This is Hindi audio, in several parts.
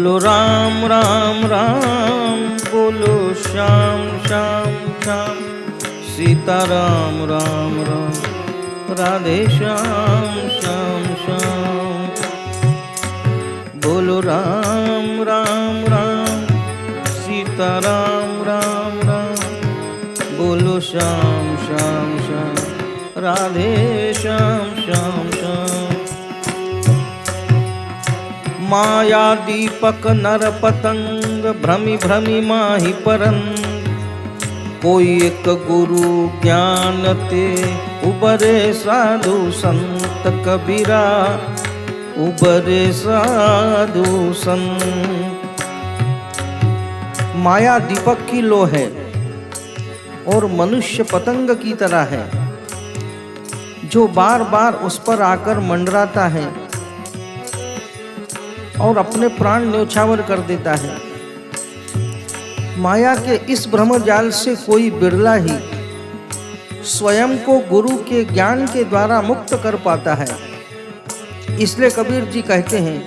बोलो राम राम राम, बोलो श्याम श्याम श्याम, सीता राम राम राम, राधे श्याम श्याम श्याम। बोलो राम राम राम, सीता राम राम राम, बोलो श्याम श्याम श्याम, राधे श्याम श्याम श्याम। माया दीपक नर पतंग, भ्रमि भ्रमि माहि परंग, कोई एक गुरु ज्ञान ते, उबरे साधु संत कबीरा, उबरे साधु संत। माया दीपक की लो है और मनुष्य पतंग की तरह है, जो बार बार उस पर आकर मंडराता है और अपने प्राण न्योछावर कर देता है। माया के इस भ्रम जाल से कोई बिरला ही स्वयं को गुरु के ज्ञान के द्वारा मुक्त कर पाता है। इसलिए कबीर जी कहते हैं,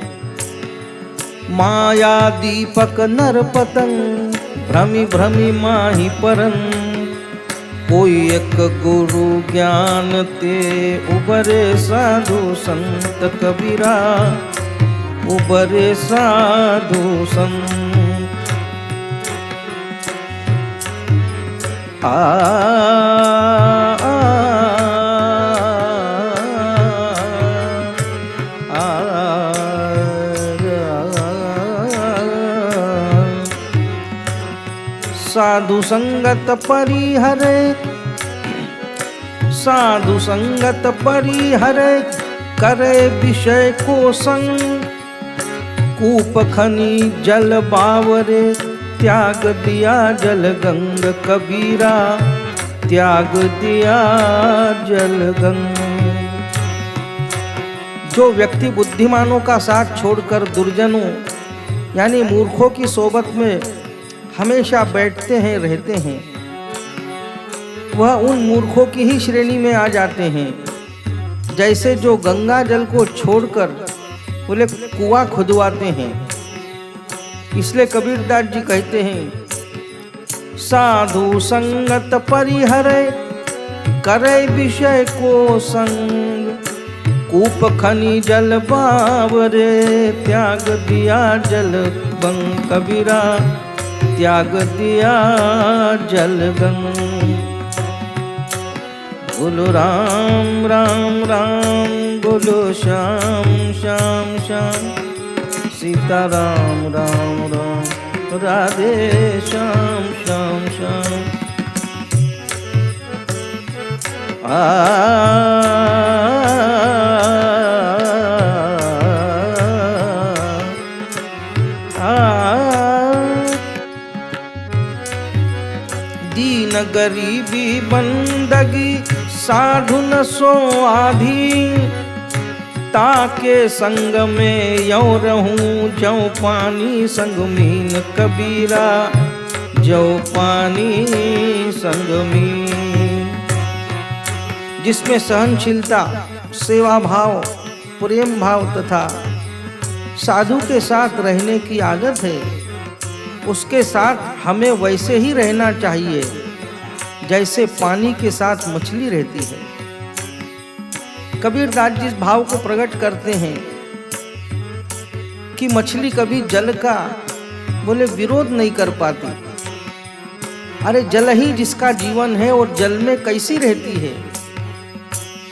माया दीपक नर पतंग, भ्रमि भ्रमि माहि परंग, कोई एक गुरु ज्ञान ते, उबरे साधु संत कबीरा, उबरे साधु संत। साधु संगत परिहरे, साधु संगत परिहरे, करे विषय को संग, कूप खनी जल बावरे, त्याग दिया जल गंग कबीरा, त्याग दिया जल गंग। जो व्यक्ति बुद्धिमानों का साथ छोड़कर दुर्जनों यानी मूर्खों की सोबत में हमेशा बैठते हैं रहते हैं, वह उन मूर्खों की ही श्रेणी में आ जाते हैं, जैसे जो गंगा जल को छोड़कर बोले कुआं खुदवाते हैं। इसलिए कबीरदास जी कहते हैं, साधु संगत परिहरे, करे विषय को संग, कूप खनी जल बावरे, त्याग दिया जल गंग कबीरा, त्याग दिया जल गंग। बोलो राम राम राम, बोलो श्याम श्याम श्याम, सीता राम राम राम, राधे श्याम श्याम श्याम। दीन गरीबी बंदगी, साधु न सो आधी, ताके संग में यो रहूं, जो पानी संग मीन कबीरा, जो पानी संग मीन। जिसमें सहनशीलता, सेवा भाव, प्रेम भाव तथा साधु के साथ रहने की आदत है, उसके साथ हमें वैसे ही रहना चाहिए जैसे पानी के साथ मछली रहती है। कबीरदास जिस भाव को प्रकट करते हैं कि मछली कभी जल का बोले विरोध नहीं कर पाती। अरे जल ही जिसका जीवन है और जल में कैसी रहती है,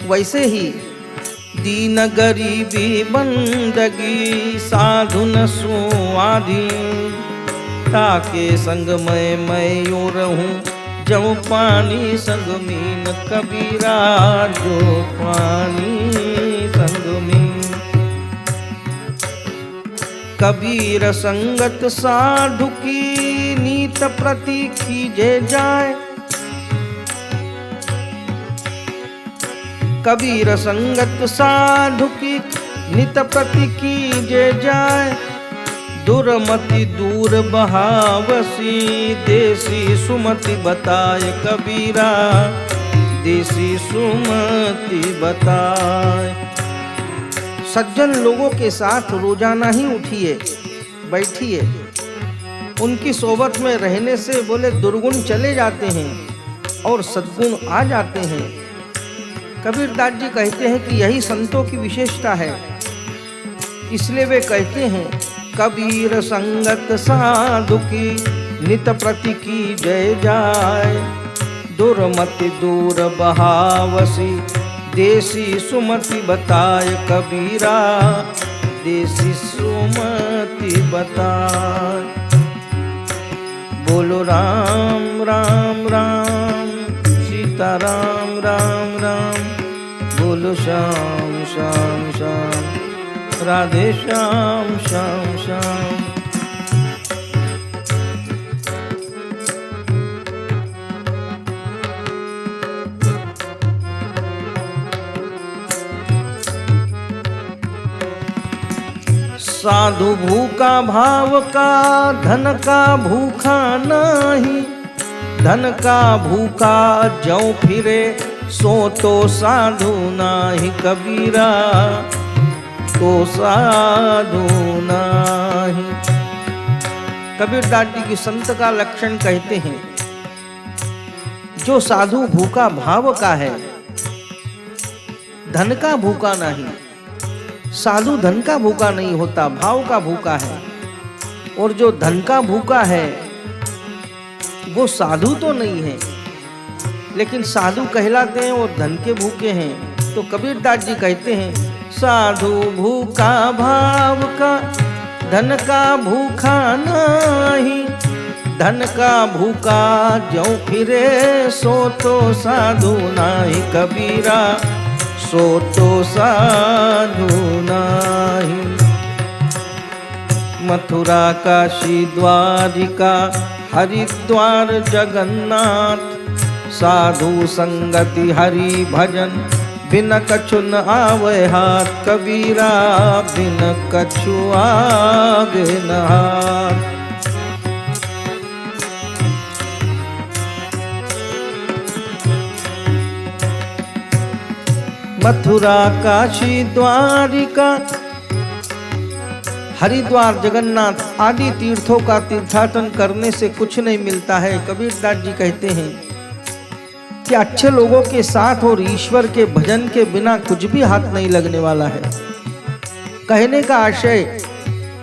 वैसे ही दीन गरीबी बंदगी, साधु न सुआधी, ताके संग मैं यो रहूं, जो पानी संग मीन कबीरा, जो पानी संग मीन। कबीर संगत साधु की, नीत प्रति खीजे जाए, कबीर संगत साधु की, नित प्रति कीजे जाए, दुर्मति दूर बहावसी, देसी सुमति बताए कबीरा, देसी सुमति बताए। सज्जन लोगों के साथ रोजाना ही उठिए बैठिए। उनकी सोबत में रहने से बोले दुर्गुण चले जाते हैं और सद्गुण आ जाते हैं। कबीरदास जी कहते हैं कि यही संतों की विशेषता है। इसलिए वे कहते हैं कबीर संगत साधु की नित प्रति की जय जाय, दुर्मति दूर बहावसी देसी सुमति बताय कबीरा, देसी सुमति बताय। बोलो राम राम राम सीता राम राम राम, बोलो श्याम श्याम श्याम राधे श्याम श्याम श्याम। साधु भूखा भाव का धन का भूखा नहीं, धन का भूखा जो फिरे सो तो साधु नाही कबीरा, तो साधु नाही। कबीरदास जी की संत का लक्षण कहते हैं जो साधु भूखा भाव का है, धन का भूखा नहीं। साधु धन का भूखा नहीं होता, भाव का भूखा है। और जो धन का भूखा है वो साधु तो नहीं है, लेकिन साधु कहलाते हैं और धन के भूखे हैं। तो कबीरदास जी कहते हैं साधु भूखा भाव का धन का भूखा नहीं, धन का भूखा जो फिरे सो तो साधु नाही कबीरा, सो तो साधु नाही। मथुरा काशी द्वारिका हरिद्वार जगन्नाथ, साधु संगति हरि भजन बिन कछु न आवे हाथ कबीरा, बिन कछु आगे न हाथ। मथुरा काशी द्वारिका हरिद्वार जगन्नाथ आदि तीर्थों का तीर्थाटन करने से कुछ नहीं मिलता है। कबीरदास जी कहते हैं कि अच्छे लोगों के साथ और ईश्वर के भजन के बिना कुछ भी हाथ नहीं लगने वाला है। कहने का आशय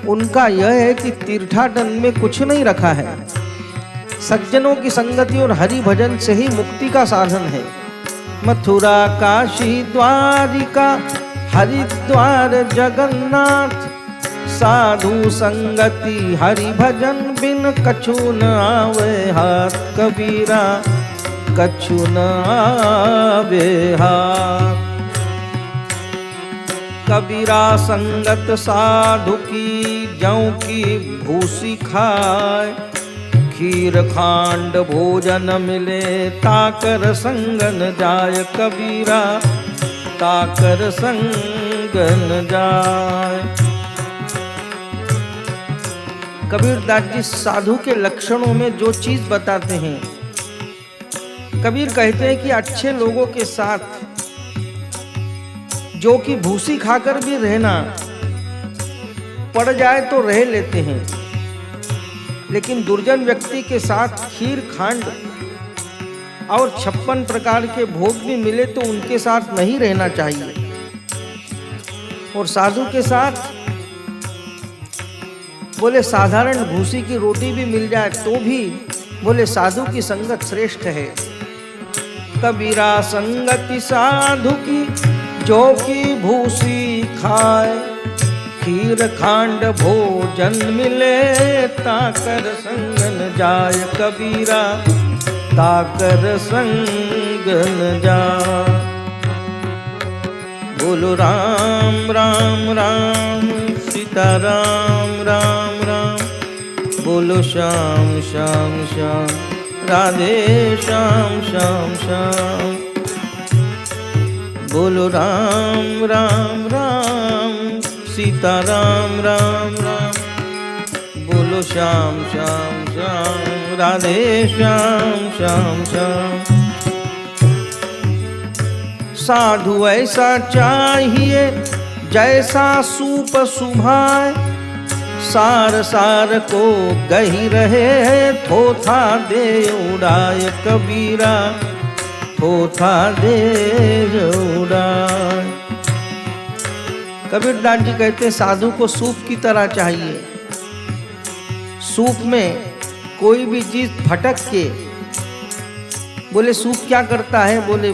उनका यह है कि तीर्थाटन में कुछ नहीं रखा है, सज्जनों की संगति और हरि भजन से ही मुक्ति का साधन है। मथुरा काशी द्वारिका हरिद्वार जगन्नाथ, साधु संगति हरि भजन बिन कछु न आवे हाथ कबीरा, कछु न आवे हाथ। कबीरा संगत साधु की जौ की भूसी खाए, खीर खांड भोजन मिले ताकर संगन जाय कबीरा, ताकर संगन जाय। कबीरदास जी साधु के लक्षणों में जो चीज बताते हैं, कबीर कहते हैं कि अच्छे लोगों के साथ जो कि भूसी खाकर भी रहना पड़ जाए तो रह लेते हैं, लेकिन दुर्जन व्यक्ति के साथ खीर खांड और 56 प्रकार के भोग भी मिले तो उनके साथ नहीं रहना चाहिए। और साधु के साथ बोले साधारण भूसी की रोटी भी मिल जाए तो भी बोले साधु की संगत श्रेष्ठ है। कबीरा संगति साधु की जो की भूसी खाए, खीर खांड भोजन मिले ताकर संगन जाय कबीरा, ताकर संगन जाय। बोलो राम राम राम सीता राम राम राम, बोलो श्याम श्याम श्याम राधे श्याम श्याम श्याम। बोलो राम राम राम सीता राम राम राम, बोलो श्याम श्याम श्याम राधे श्याम श्याम श्याम। साधु ऐसा चाहिए जैसा सूप सुभाए, सार सार को गही रहे, थोथा दे उड़ाय कबीरा, थोथा दे उड़ाय। कबीरदास जी कहते हैं साधु को सूप की तरह चाहिए। सूप में कोई भी चीज फटक के, बोले सूप क्या करता है, बोले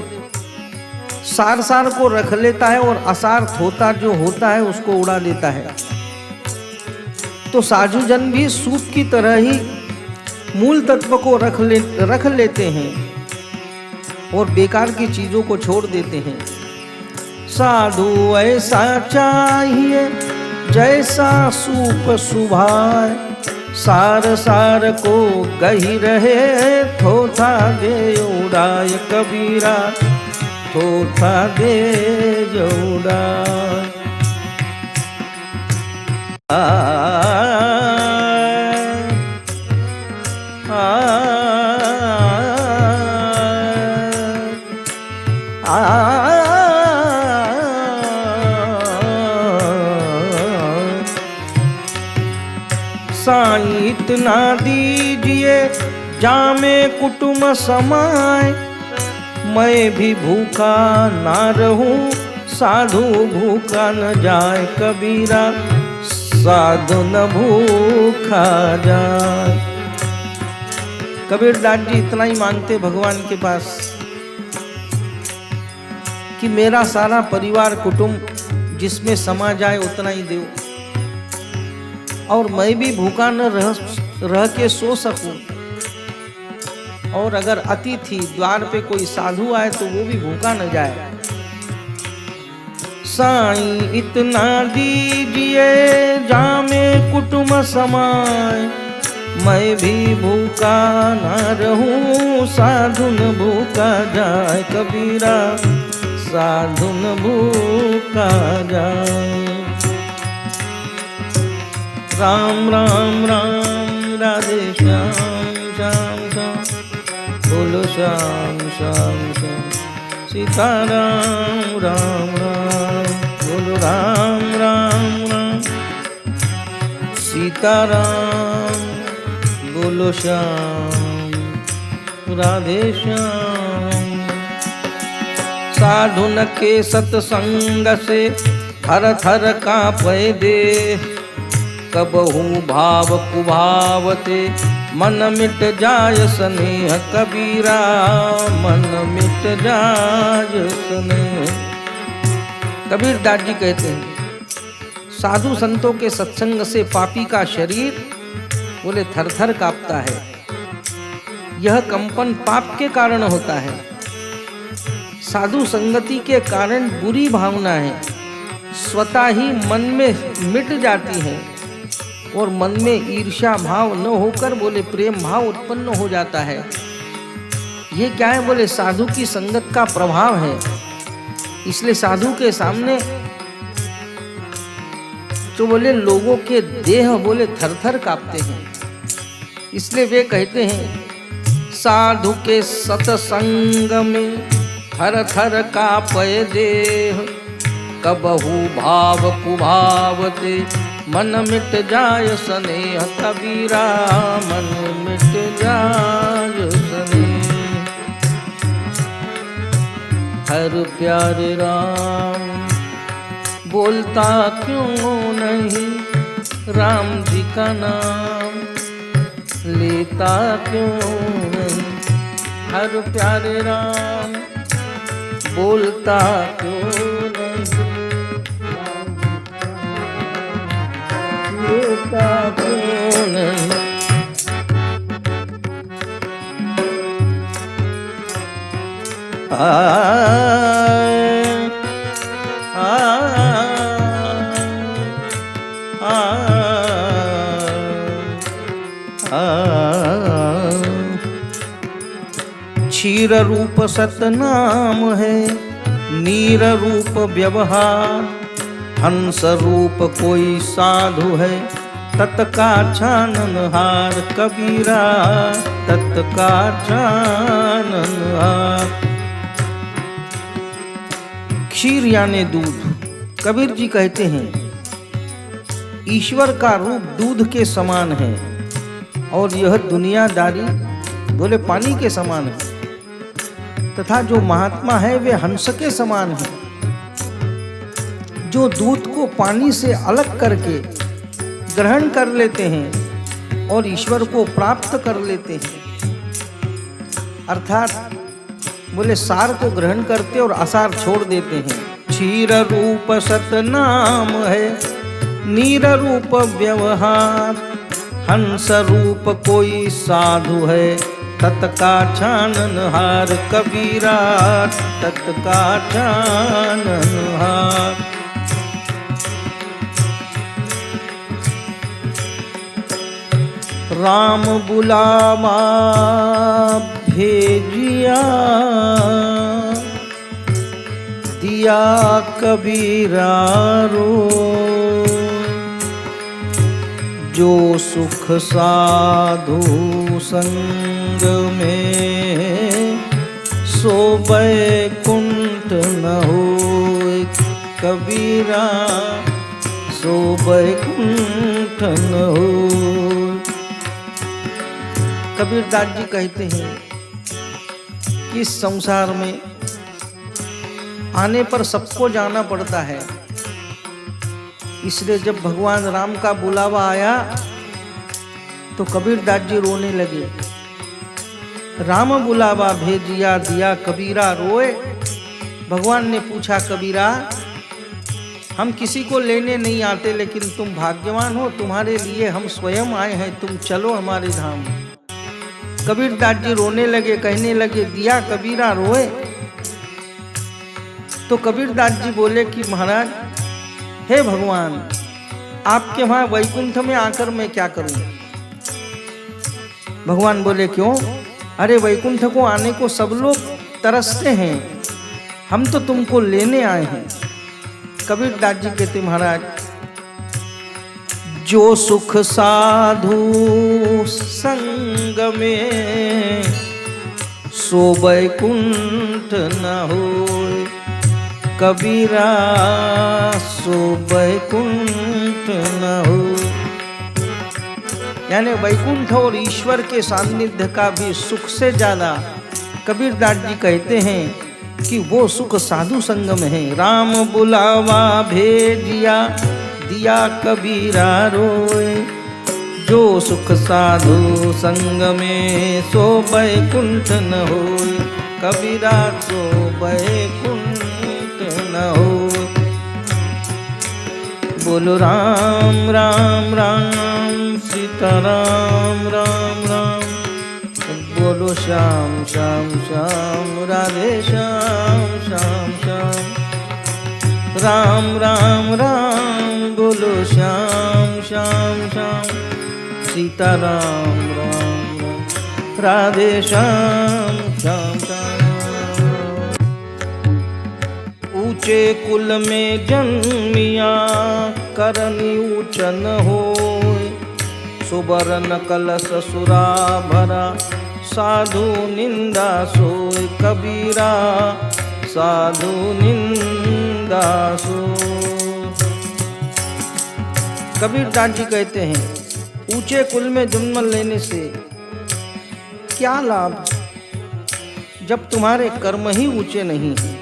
सार सार को रख लेता है और असार थोता जो होता है उसको उड़ा देता है। तो साधु जन भी सूप की तरह ही मूल तत्व को रख लेते हैं और बेकार की चीजों को छोड़ देते हैं। साधु ऐसा चाहिए जैसा सूप सुभाए, सार सार को गही रहे, थोथा दे उड़ाय कबीरा, थोथा दे उड़ाय। साईं इतना दीजिए जामे कुटुम समाए, मैं भी भूखा ना रहूं, साधु भूखा न जाए कबीरा, साधु न भूखा जाए। कबीरदास जी इतना ही मांगते भगवान के पास कि मेरा सारा परिवार कुटुंब जिसमें समा जाए उतना ही दो, और मैं भी भूखा न रह के सो सकूं, और अगर अतिथि द्वार पे कोई साधु आए तो वो भी भूखा न जाए। साईं इतना दीजिए जामे कुटुंब समाए, मैं भी भूखा न रहूं, साधु न भूखा जाए कबीरा, साधु न भूखा जाए। राम राम राम राधे श्याम श्याम श्याम, बोलो श्याम श्याम श्याम, सीताराम राम राम, बोलो राम राम राम, सीताराम, बोलो श्याम राधे श्याम। साधुन के सत्संग से थर थर कांपे देह, कबहू भाव कुभावते, मन मिट जाय स्नेह कबीरा, मन मिट जाय स्नेह। कबीरदास जी कहते हैं साधु संतों के सत्संग से पापी का शरीर बोले थर थर कांपता है। यह कंपन पाप के कारण होता है। साधु संगति के कारण बुरी भावनाएं स्वतः ही मन में मिट जाती हैं और मन में ईर्ष्या भाव न होकर बोले प्रेम भाव उत्पन्न हो जाता है। ये क्या है, बोले साधु की संगत का प्रभाव है। इसलिए साधु के सामने तो बोले लोगों के देह बोले थर थर कांपते हैं। इसलिए वे कहते हैं साधु के सत्संग में थर थर कांपे देह, कबहू भाव कुभावते, मन मिट जाय स्नेह कबीरा, मन मिट जाय स्नेह। हर प्यारे राम बोलता क्यों नहीं, राम जी का नाम लेता क्यों नहीं। हर प्यारे राम बोलता क्यों नहीं, लेता क्यों नहीं। क्षीर रूप सतनाम है, नीर रूप व्यवहार, हंस रूप कोई साधु है, तत्का छाननहार कबीरा, तत्का छाननहार। क्षीर यानी दूध। कबीर जी कहते हैं ईश्वर का रूप दूध के समान है और यह दुनियादारी बोले पानी के समान है, तथा जो महात्मा है वे हंस के समान है, जो दूध को पानी से अलग करके ग्रहण कर लेते हैं और ईश्वर को प्राप्त कर लेते हैं। अर्थात बोले सार को ग्रहण करते और असार छोड़ देते हैं। क्षीर रूप सतनाम है, नीर रूप व्यवहार, हंस रूप कोई साधु है, तत्का छाननहार। कबीरा तत्का छाननहार। राम बुलावा भेजिया, दिया कबीरा रो, जो सुख साधु संग में, सो बैकुंठ न होय। कबीरा सो बैकुंठ न होय। कबीरदास जी कहते हैं कि इस संसार में आने पर सबको जाना पड़ता है, इसलिए जब भगवान राम का बुलावा आया तो कबीरदास जी रोने लगे। राम बुलावा भेजिया, दिया कबीरा रोए। भगवान ने पूछा, कबीरा हम किसी को लेने नहीं आते, लेकिन तुम भाग्यवान हो, तुम्हारे लिए हम स्वयं आए हैं, तुम चलो हमारे धाम। कबीरदास जी रोने लगे, कहने लगे, दिया कबीरा रोए। तो कबीरदास जी बोले कि महाराज, हे भगवान, आपके वहां वैकुंठ में आकर मैं क्या करूं? भगवान बोले, क्यों? अरे वैकुंठ को आने को सब लोग तरसते हैं, हम तो तुमको लेने आए हैं। कबीरदास जी कहते, महाराज जो सुख साधु संग में, सो बैकुंठ न होय। कबीरा सो बैकुंठ न होय। यानी वैकुंठ और ईश्वर के सान्निध्य का भी सुख से ज्यादा कबीरदास जी कहते हैं कि वो सुख साधु संग में है। राम बुलावा भेजिया, दिया कबीरा रोए, जो सुख साधु संग में, सो बैकुंठ न होय। कबीरा सो बैकुंठ न होय। बोलो राम राम राम, सीता राम राम राम। बोलो श्याम श्याम श्याम, राधे श्याम श्याम श्याम। राम राम राम, बोलो श्याम श्याम श्याम। सीता राम राम राम, राधे श्याम श्याम श्याम। ऊंचे कुल में जन्मिया, करनी ऊंचन होय। सुबरन कलश सुरा भरा, साधु निंदा सोय। कबीरा साधु निंदा सोय। कबीरदास जी कहते हैं, ऊंचे कुल में जन्म लेने से क्या लाभ, जब तुम्हारे कर्म ही ऊंचे नहीं हैं।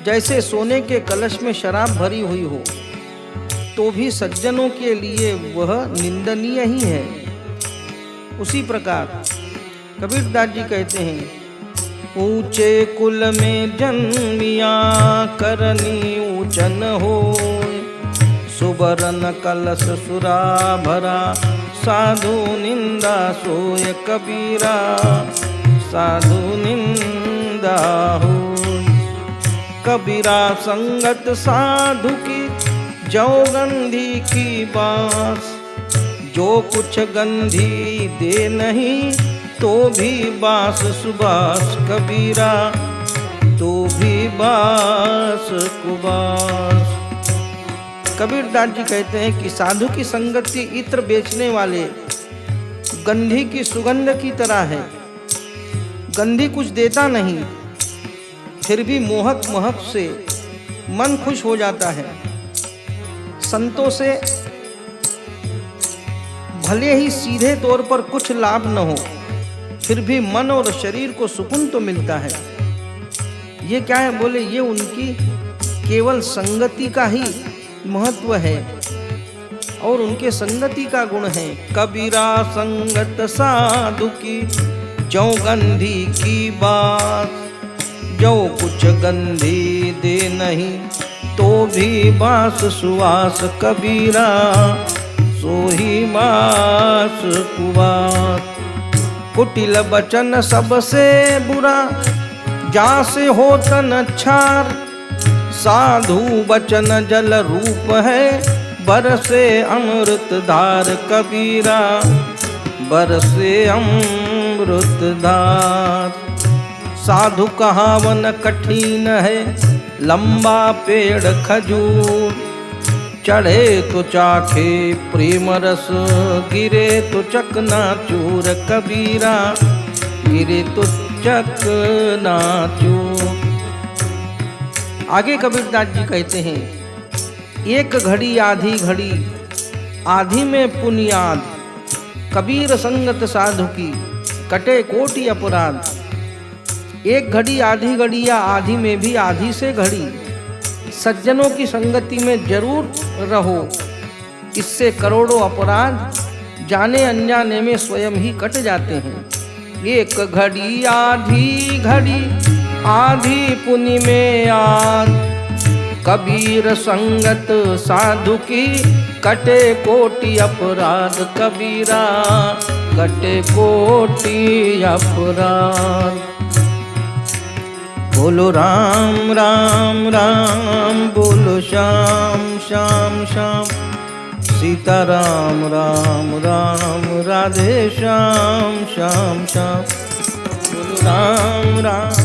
जैसे सोने के कलश में शराब भरी हुई हो तो भी सज्जनों के लिए वह निंदनीय ही है, उसी प्रकार कबीरदास जी कहते हैं, ऊंचे कुल में जन्मिया, करनी ऊंचन होय। सुबरन कलश सुरा भरा, साधु निंदा सोय। कबीरा साधु निंदा होय। कबीरा संगत साधु की, जो गंधी की बास। जो कुछ गंधी दे नहीं, तो भी बास सुबास। कबीरा तो भी बास कुबास। कबीरदास जी कहते हैं कि साधु की संगति इत्र बेचने वाले गंधी की सुगंध की तरह है। गंधी कुछ देता नहीं, फिर भी मोहक महक से मन खुश हो जाता है। संतों से भले ही सीधे तौर पर कुछ लाभ न हो, फिर भी मन और शरीर को सुकून तो मिलता है। ये क्या है? बोले ये उनकी केवल संगति का ही महत्व है और उनके संगति का गुण है। कबीरा संगत साधु की जो गंधी की बात, जो कुछ गंधी दे नहीं तो भी बास सुवास, कबीरा सोही मास कुवास। कुटिल बचन सबसे बुरा, जासे होतन अच्छार, साधु बचन जल रूप है, बरसे अमृत धार, कबीरा बरसे अमृत धार। साधु कहावन कठिन है, लंबा पेड़ खजूर, चढ़े तो चाखे प्रेम रस, गिरे तो चकनाचूर, कबीरा गिरे तो चकनाचूर। आगे कबीरदास जी कहते हैं, एक घड़ी आधी घड़ी, आधी में पुनियाद, कबीर संगत साधु की कटे कोटि अपराध। एक घड़ी आधी घड़ी या आधी में भी आधी से घड़ी सज्जनों की संगति में जरूर रहो, इससे करोड़ों अपराध जाने अनजाने में स्वयं ही कट जाते हैं। एक घड़ी आधी घड़ी, आधी पुनि में आध, कबीर संगत साधु की कटे कोटि अपराध, कबीरा कटे कोटि अपराध। बोलो राम राम राम, बोलो श्याम श्याम श्याम, सीता राम राम राम, राधे श्याम श्याम श्याम। बोलो राम राम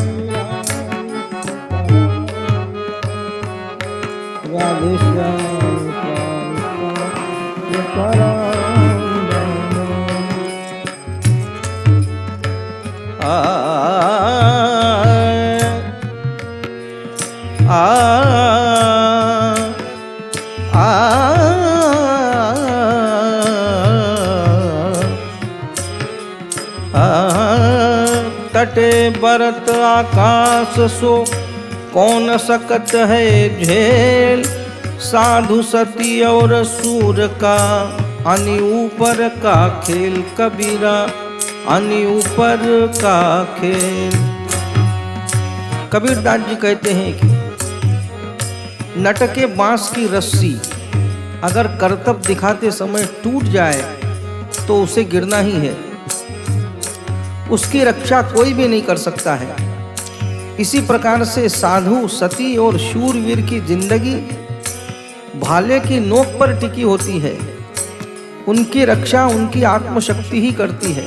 राधे श्याम श्याम श्याम, सीता राम तटे बरत आकाश सो, कौन सकत है झेल, साधु सती और सूर का अनि ऊपर का खेल, कबीरा अनि ऊपर का खेल। कबीरदास जी कहते हैं कि नटके बांस की रस्सी अगर करतब दिखाते समय टूट जाए तो उसे गिरना ही है, उसकी रक्षा कोई भी नहीं कर सकता है। इसी प्रकार से साधु सती और शूरवीर की जिंदगी भाले की नोक पर टिकी होती है, उनकी रक्षा उनकी आत्मशक्ति ही करती है।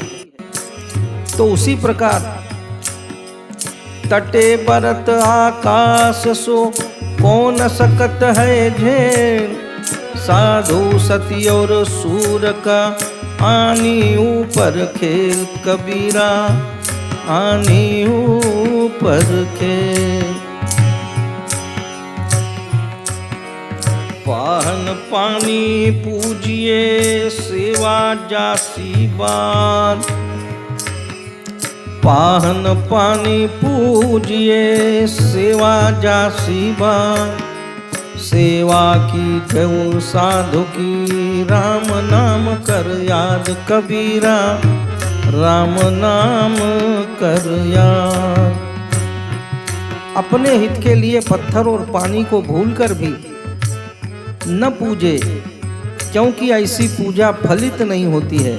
तो उसी प्रकार तटे बरत आकाश सो, कौन सकत है झेल, साधु सती और सूर का आनी ऊपर खेल, कबीरा आनी ऊपर खेल। पाहन पानी पूजिए सेवा जासी बात, पाहन पानी पूजिए सेवा जासी बात, सेवा की जय साधु की राम नाम कर याद, कबीरा राम नाम कर याद। अपने हित के लिए पत्थर और पानी को भूलकर भी न पूजे, क्योंकि ऐसी पूजा फलित नहीं होती है।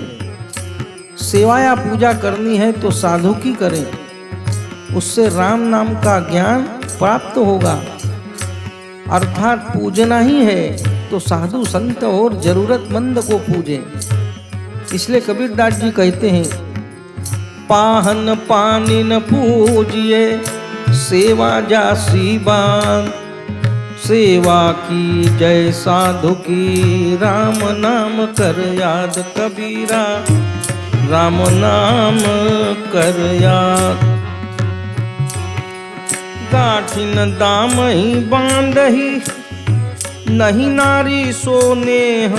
सेवा या पूजा करनी है तो साधु की करें, उससे राम नाम का ज्ञान प्राप्त होगा। अर्थात पूजना ही है तो साधु संत और जरूरतमंद को पूजें। इसलिए कबीरदास जी कहते हैं, पाहन पानी न पूजिए सेवा जासी बात, सेवा की जय साधु की राम नाम कर याद, कबीरा राम नाम कर याद। गाठिन दाम ही बांधही नहीं नारी सोनेह,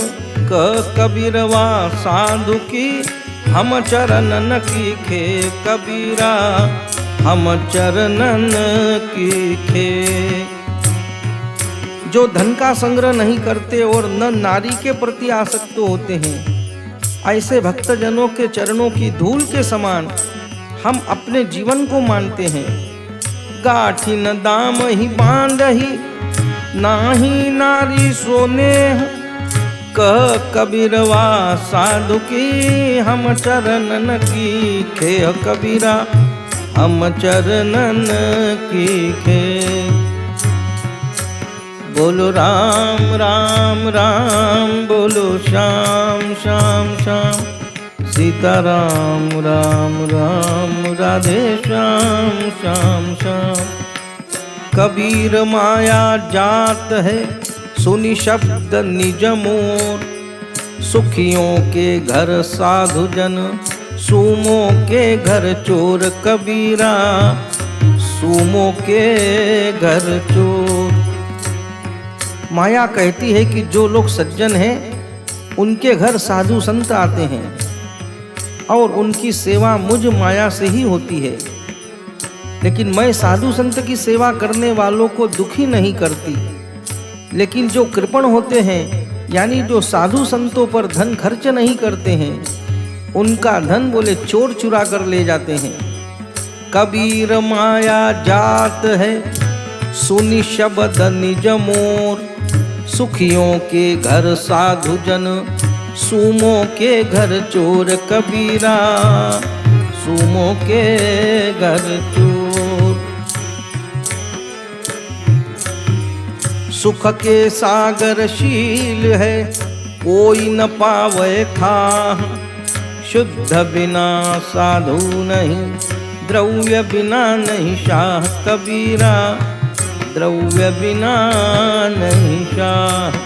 कबीरवा साधु की हम चरणन की खे, कबीरा हम चरणन की खे। जो धन का संग्रह नहीं करते और न नारी के प्रति आसक्त होते हैं, ऐसे भक्तजनों के चरणों की धूल के समान हम अपने जीवन को मानते हैं। गाठी न दाम ही बांधही, नाही नारी सोने, कह कबीरवा साधु की हम चरणन की खे, कबीरा हम चरणन की खे। बोलो राम राम राम, बोलो श्याम श्याम श्याम, सीता राम राम राम, राधे श्याम श्याम श्याम। कबीर माया जात है सुनी शब्द निज मोर, सुखियों के घर साधु जन, सूमों के घर चोर, कबीरा सूमों के घर चोर। माया कहती है कि जो लोग सज्जन हैं उनके घर साधु संत आते हैं और उनकी सेवा मुझ माया से ही होती है, लेकिन मैं साधु संत की सेवा करने वालों को दुखी नहीं करती। लेकिन जो कृपण होते हैं, यानी जो साधु संतों पर धन खर्च नहीं करते हैं, उनका धन बोले चोर चुरा कर ले जाते हैं। कबीर माया जात है सुनी शब्द निज मोर, सुखियों के घर साधु जन, सूमों के घर चोर, कबीरा सूमों के घर चोर। सुख के सागर शील है कोई न पावे खाह, शुद्ध बिना साधु नहीं, द्रव्य बिना नहीं शाह, कबीरा द्रव्य बिना नहीं शाह।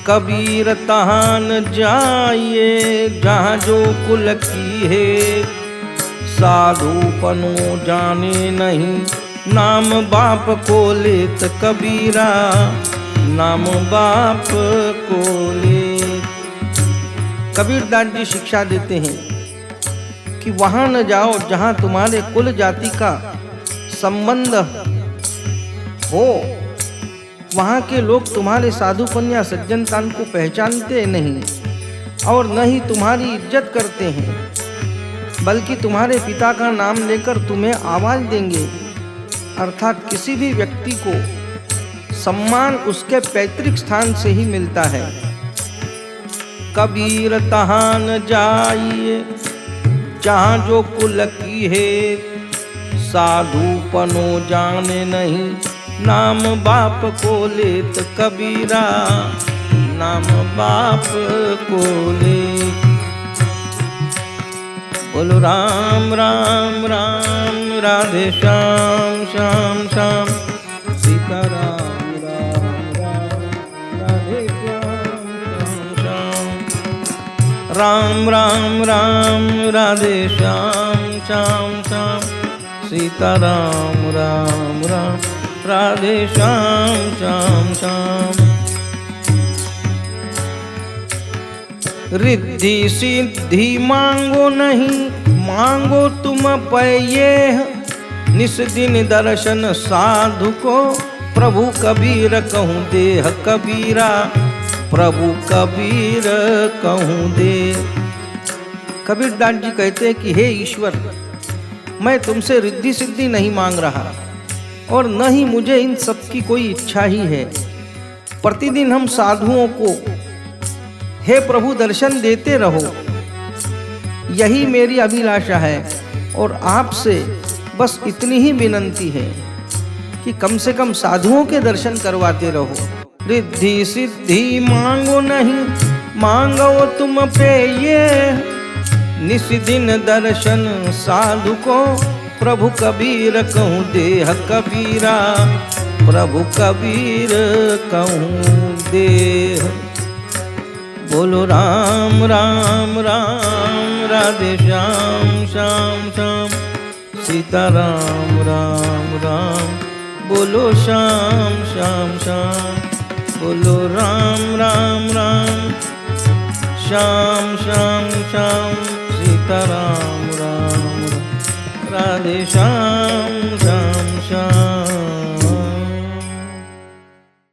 कबीर तहाँ न जाइए जहाँ जो कुल की है, साधु पनो जाने नहीं, नाम बाप को लेत, कबीरा नाम बाप को लेत। कबीरदास जी शिक्षा देते हैं कि वहाँ न जाओ जहाँ तुम्हारे कुल जाति का संबंध हो, वहाँ के लोग तुम्हारे साधुपन या सज्जनतान को पहचानते नहीं और न ही तुम्हारी इज्जत करते हैं, बल्कि तुम्हारे पिता का नाम लेकर तुम्हें आवाज देंगे। अर्थात किसी भी व्यक्ति को सम्मान उसके पैतृक स्थान से ही मिलता है। कबीर तहाँ न जाइए जहाँ जो कुल की है, साधु पनो जाने नहीं, नाम बाप को लेत, कबीरा नाम बाप को लेत। बोलो राम राम राम, राधे श्याम श्याम श्याम, सीता राम राम राम, राधे श्याम श्याम श्याम। राम राम राम, राधे श्याम श्याम श्याम, सीता राम राम राम, राधे श्याम श्याम श्याम। रिद्धि सिद्धि मांगो नहीं, मांगो तुम पाइए, निस दिन दर्शन साधु को, प्रभु कबीर कहूँ देह, कबीरा प्रभु कबीर कहूँ दे। कबीरदास जी कहते हैं कि हे ईश्वर, मैं तुमसे रिद्धि सिद्धि नहीं मांग रहा और न ही मुझे इन सब की कोई इच्छा ही है। प्रतिदिन हम साधुओं को हे प्रभु दर्शन देते रहो, यही मेरी अभिलाषा है। और आपसे बस इतनी ही विनंती है कि कम से कम साधुओं के दर्शन करवाते रहो। रिद्धि सिद्धि मांगो नहीं, मांगो तुम प्रिय, निस दिन दर्शन साधु को, प्रभु कबीर कहूँ देह, कबीरा प्रभु कबीर कहूँ देह। बोलो राम राम राम, राधे श्याम श्याम श्याम, सीता राम राम राम, बोलो श्याम श्याम श्याम। बोलो राम राम राम, श्याम श्याम श्याम, सीता राम राम राम, राधे श्याम।